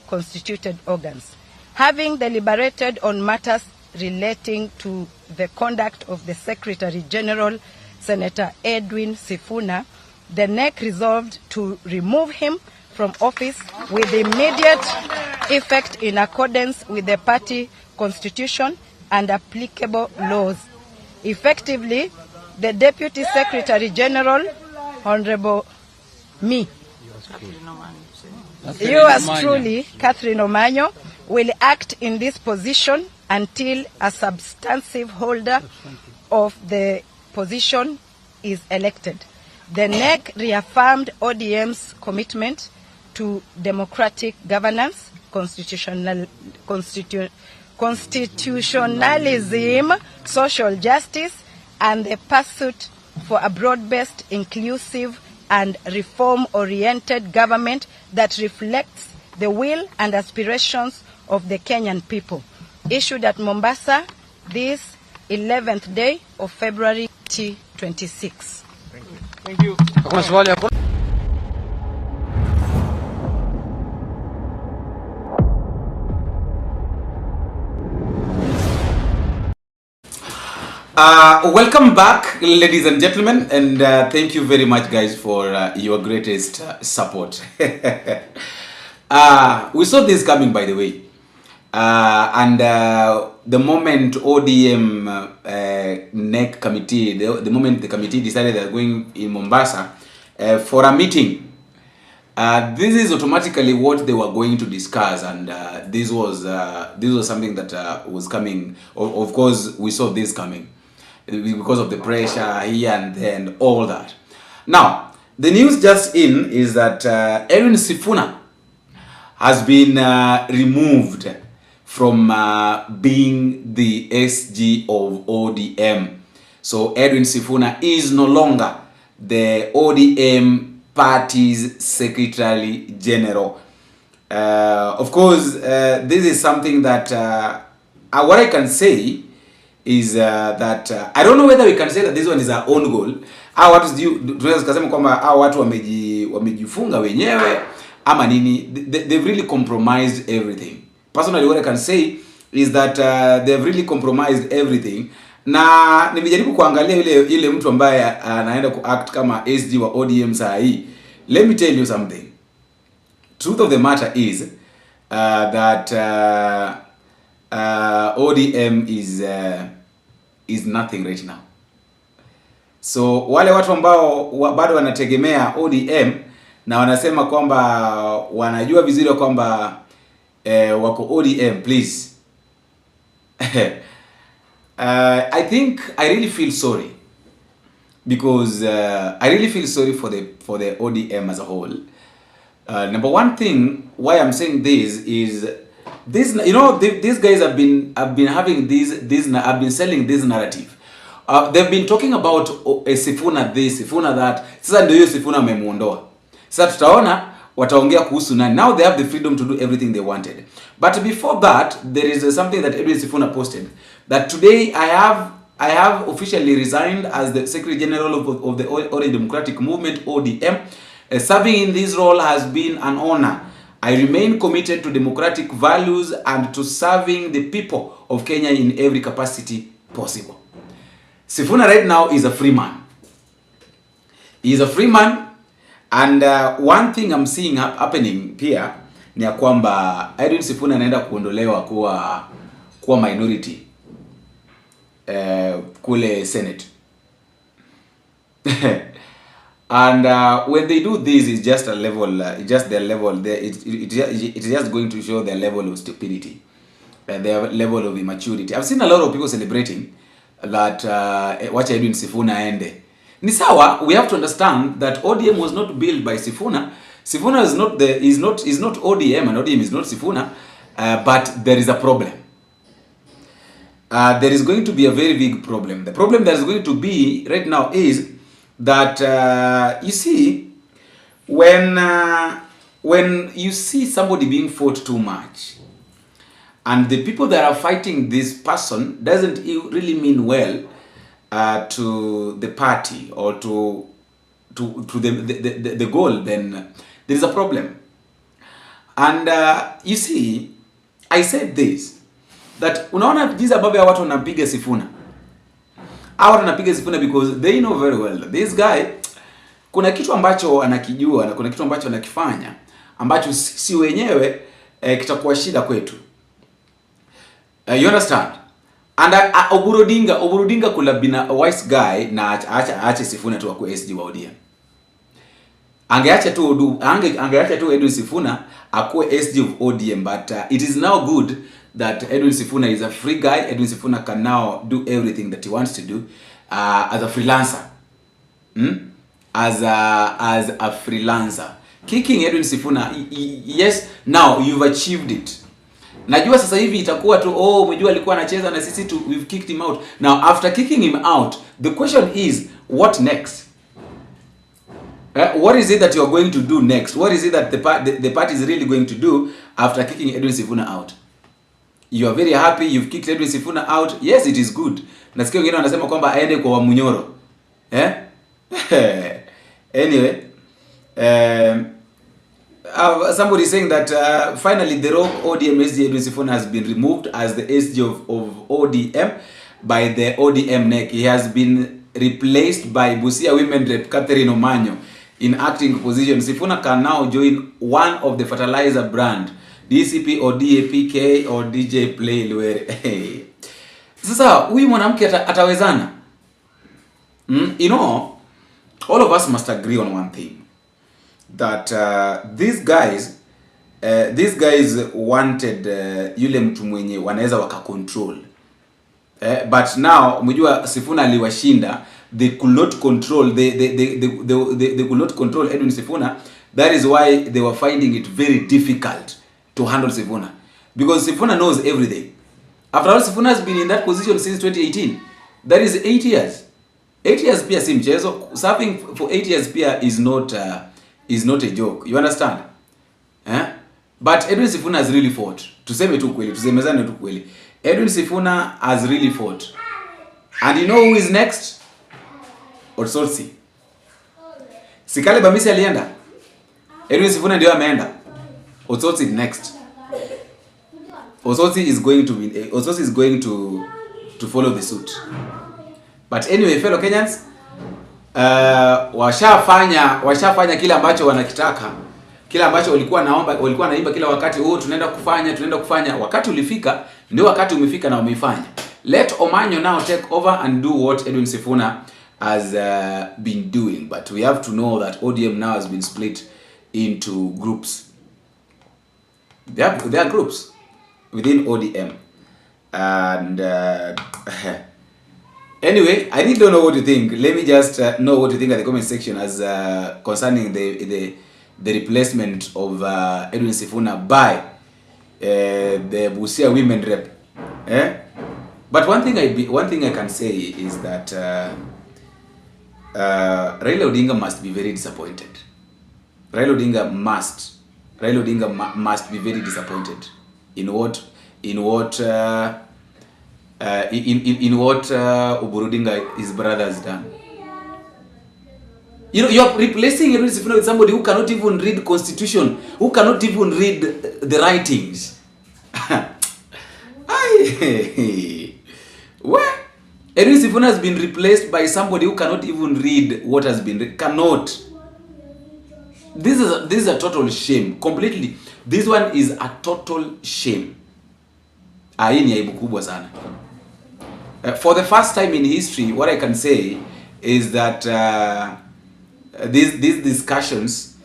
constituted organs. Having deliberated on matters relating to the conduct of the Secretary General, Senator Edwin Sifuna, the NEC resolved to remove him from office with immediate effect in accordance with the party constitution and applicable laws. Effectively, the Deputy Secretary General, Honorable me, yours truly, Catherine Omanyo, will act in this position until a substantive holder of the position is elected. The NEC reaffirmed ODM's commitment to democratic governance, constitutionalism, social justice, and the pursuit for a broad-based, inclusive, and reform-oriented government that reflects the will and aspirations of the Kenyan people. Issued at Mombasa this 11th day of February 2026. Thank you. Welcome back, ladies and gentlemen, and thank you very much, guys, for your greatest support. We saw this coming, by the way, and the moment ODM NEC committee, the moment the committee decided they're going in Mombasa for a meeting, this is automatically what they were going to discuss, and this was something that was coming. Of course, we saw this coming because of the pressure here and there and all that. Now, the news just in is that Edwin Sifuna has been removed from being the SG of ODM. So Edwin Sifuna is no longer the ODM party's Secretary General. Of course, this is something that what I can say is that I don't know whether we can say that this one is our own goal. What is tunaweza kusema kwamba watu wamejifunga wenyewe ama nini. They've really compromised everything. Personally, what I can say is that they've really compromised everything. Na nimejaribu kuangalia ile mtu ambaye anaenda kuact kama SG wa ODM saa hii. Let me tell you something. Truth of the matter is that ODM is nothing right now. So wale watu ambao bado wanategemea ODM na wanasema kwamba wanajua vizuri kwamba wako ODM, please. I think I really feel sorry because I really feel sorry for the ODM as a whole. Number one thing why I'm saying this is this, you know, these guys have been having I've been selling this narrative. They've been talking about Sifuna this, Sifuna that. Sasa ndio hiyo Sifuna wamemuondoa. Sasa tutaona wataongea kuhusu nani. Now they have the freedom to do everything they wanted. But before that, there is something that Edwin Sifuna posted that today I have officially resigned as the Secretary General of the Orange Democratic Movement, ODM. Serving in this role has been an honor. I remain committed to democratic values and to serving the people of Kenya in every capacity possible. Sifuna right now is a free man. He is a free man, and one thing I'm seeing happening here ni ya kwamba Edwin Sifuna anaenda kuondolewa kuwa minority kule Senate. And when they do this, it's just a level, just their level. It's just going to show their level of stupidity and their level of immaturity. I've seen a lot of people celebrating that watch Edwin Sifuna ende. Ni sawa, we have to understand that ODM was not built by Sifuna. Sifuna is not ODM, and ODM is not Sifuna. But there is a problem. There is going to be a very big problem. The problem that is going to be right now is that you see, when you see somebody being fought too much, and the people that are fighting this person doesn't really mean well to the party or to the goal, then there is a problem. And you see, I said this, that unaona jinsi ambavyo watu wanapiga Sifuna. Hawa wanapiga Sifuna because they know very well this guy kuna kitu ambacho anakijua na kuna kitu ambacho anakifanya ambacho si wenyewe kitakuwa shida kwetu. You understand? And Oburudinga could have been a wise guy na ache Sifuna tu akue SG wa ODM. Angeacha tu Edwin Sifuna akue SG of ODM, but it is now good that Edwin Sifuna is a free guy. Edwin Sifuna can now do everything that he wants to do as a freelancer. As a freelancer. Kicking Edwin Sifuna, yes, now you've achieved it. Najua sasa hivi itakuwa tu umejua alikuwa anacheza na sisi tu, we've kicked him out. Now after kicking him out, the question is what next? What is it that you are going to do next? What is it that the party is really going to do after kicking Edwin Sifuna out? You are very happy you've kicked Edwin Sifuna out. Yes, it is good. Nasikia wengine wanasema kwamba aende kwa Wamunyoro. Anyway, somebody saying that finally the rogue ODM SG Edwin Sifuna has been removed as the SG of ODM by the ODM NEC. He has been replaced by Busia Women Rep Catherine Omanyo in acting position. Sifuna can now join one of the fertilizer brand, DCP or DAPK or DJ Play Luere. Sasa huyu mwanamke atawezana? You know, all of us must agree on one thing, that these guys wanted yule mtu mwenye wanaweza wakakontrol. But now umejua Sifuna aliwashinda, they could not control they could not control Edwin Sifuna. That is why they were finding it very difficult to handle Sifuna, because Sifuna knows everything. After all, Sifuna has been in that position since 2018. That is 8 years. 8 years pia si mchezo. Serving for 8 years pia is not a joke. You understand? But Edwin Sifuna has really fought. Tuseme tu kweli, tusemezane tu kweli. Edwin Sifuna has really fought. And you know who is next? Otsotsi. Sikale Bamisi alienda. Edwin Sifuna ndio ameenda. Otsotsi next. Otsotsi is going to follow the suit. But anyway, fellow Kenyans, washafanya kile ambacho wanakitaka. Kile ambacho walikuwa naimba kila wakati, tunaenda kufanya. Wakati ulifika, ndio wakati umefika na wameifanya. Let Omanyo now take over and do what Edwin Sifuna has been doing. But we have to know that ODM now has been split into groups. There are groups within ODM. And anyway, I really don't know what you think. Let me just know what you think at the comment section as concerning the replacement of Edwin Sifuna by the Busia Women Rep. But one thing I can say is that Raila Odinga must be very disappointed. Raila Odinga must be very disappointed in what Oburudinga, his brother, has done. You know, you are replacing Edwin Sifuna with somebody who cannot even read constitution, who cannot even read the writings. What? Edwin Sifuna has been replaced by somebody who cannot even read what has been read. Cannot. This is a total shame. Completely. This one is a total shame. Hii ni aibu kubwa sana. For the first time in history, what I can say is that these discussions,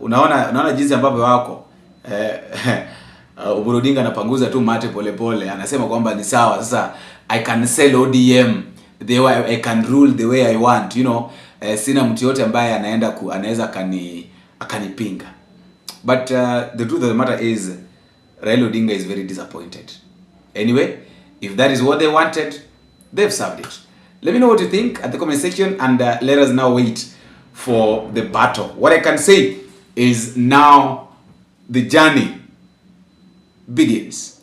unaona jinsi ambavyo wako Oburudinga anapanguza tu mate pole, anasema kwamba ni sawa, sasa I can sell ODM the way I can rule the way I want, you know. Sina mtu yote ambaye anaweza akanipinga. But the truth of the matter is Raila Odinga is very disappointed. Anyway, if that is what they wanted, they've served it. Let me know what you think at the comment section, and let us now wait for the battle. What I can say is now the journey begins.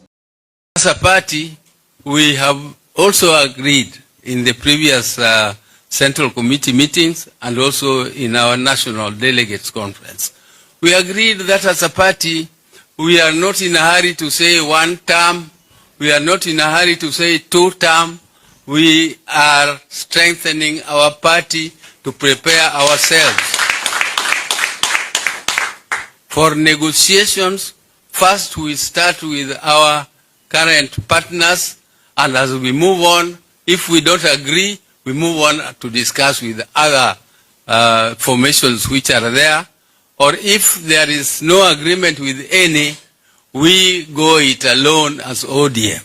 As a party, we have also agreed in the previous Central Committee meetings and also in our National Delegates Conference. we agreed that as a party, we are not in a hurry to say 1 term. We are not in a hurry to say 2 term. We are strengthening our party to prepare ourselves for negotiations. First, we start with our current partners, and as we move on, if we don't agree, we move on to discuss with other formations which are there. Or if there is no agreement with any, we go it alone as ODM.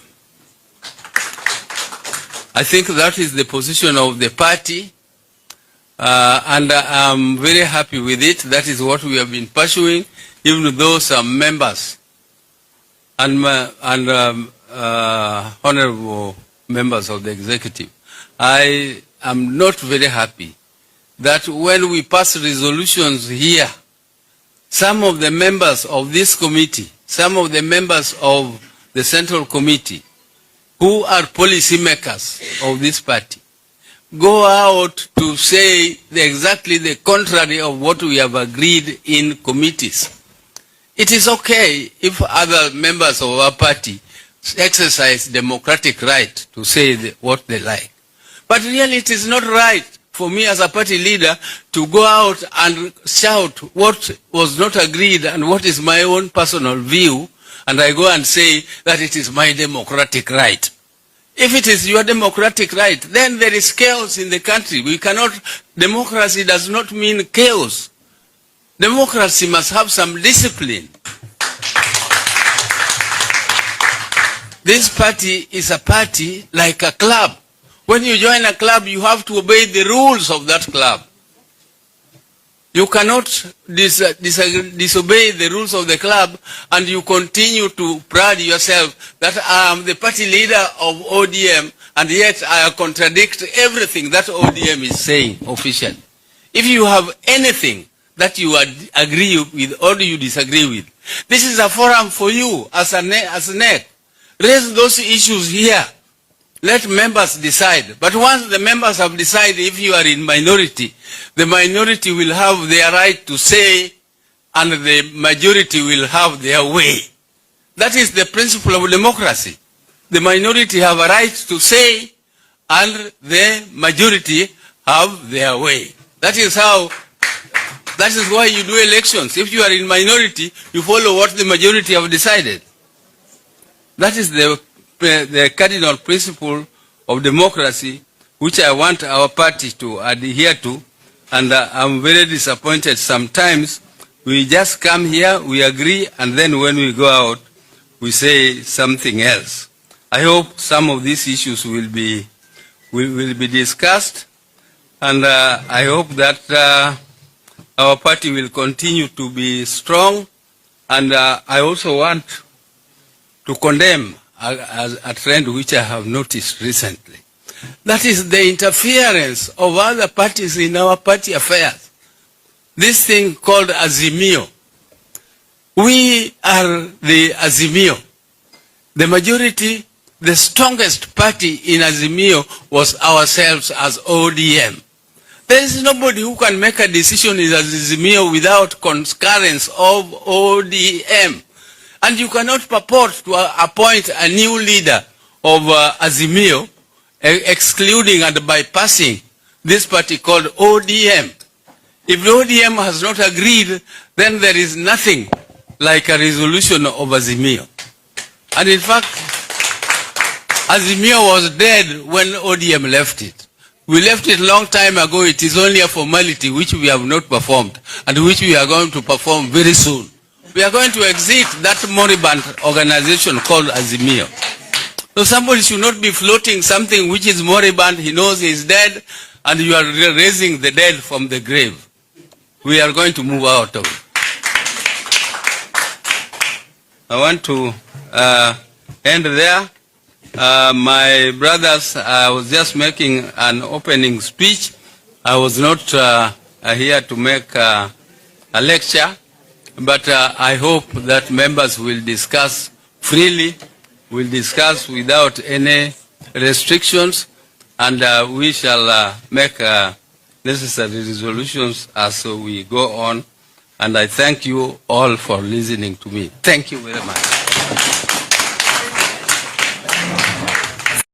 I think that is the position of the party, and I'm very happy with it. That is what we have been pursuing, even though some members and honorable members of the executive, I am not very happy that when we pass resolutions here, some of the members of this committee, some of the members of the Central Committee, who are policy makers of this party, go out to say exactly the contrary of what we have agreed in committees. It is okay if other members of our party exercise democratic right to say what they like. But really it is not right for me as a party leader to go out and shout what was not agreed and what is my own personal view, and I go and say that it is my democratic right. If it is your democratic right, then there is chaos in the country. We cannot, democracy does not mean chaos. Democracy must have some discipline. This party is a party like a club. When you join a club, you have to obey the rules of that club. You cannot disobey the rules of the club and you continue to pride yourself that I am the party leader of ODM and yet I contradict everything that ODM is saying officially. If you have anything that you agree with or you disagree with, this is a forum for you as a NEC. Raise those issues here. Let members decide. But once the members have decided, if you are in minority, the minority will have their right to say and the majority will have their way. That is the principle of democracy. The minority have a right to say and the majority have their way. That is why you do elections. If you are in minority, you follow what the majority have decided. That is the cardinal principle of democracy, which I want our party to adhere to, and I'm very disappointed sometimes. We just come here, we agree, and then when we go out, we say something else. I hope some of these issues will be discussed, and I hope that our party will continue to be strong, and I also want to condemn a trend which I have noticed recently. That is the interference of other parties in our party affairs. This thing called Azimio. We are the Azimio. The majority, the strongest party in Azimio was ourselves as ODM. There is nobody who can make a decision in Azimio without concurrence of ODM. And you cannot purport to appoint a new leader of Azimio, excluding and bypassing this party called ODM. If the ODM has not agreed, then there is nothing like a resolution of Azimio. And in fact, Azimio was dead when ODM left it. We left it a long time ago. It is only a formality which we have not performed and which we are going to perform very soon. We are going to exit that moribund organization called Azimio. So somebody should not be floating something which is moribund, he knows he is dead, and you are raising the dead from the grave. We are going to move out of it. I want to end there. My brothers, I was just making an opening speech. I was not here to make a lecture. But I hope that members will discuss freely, will discuss without any restrictions, and we shall make necessary resolutions as we go on. And I thank you all for listening to me. Thank you very much.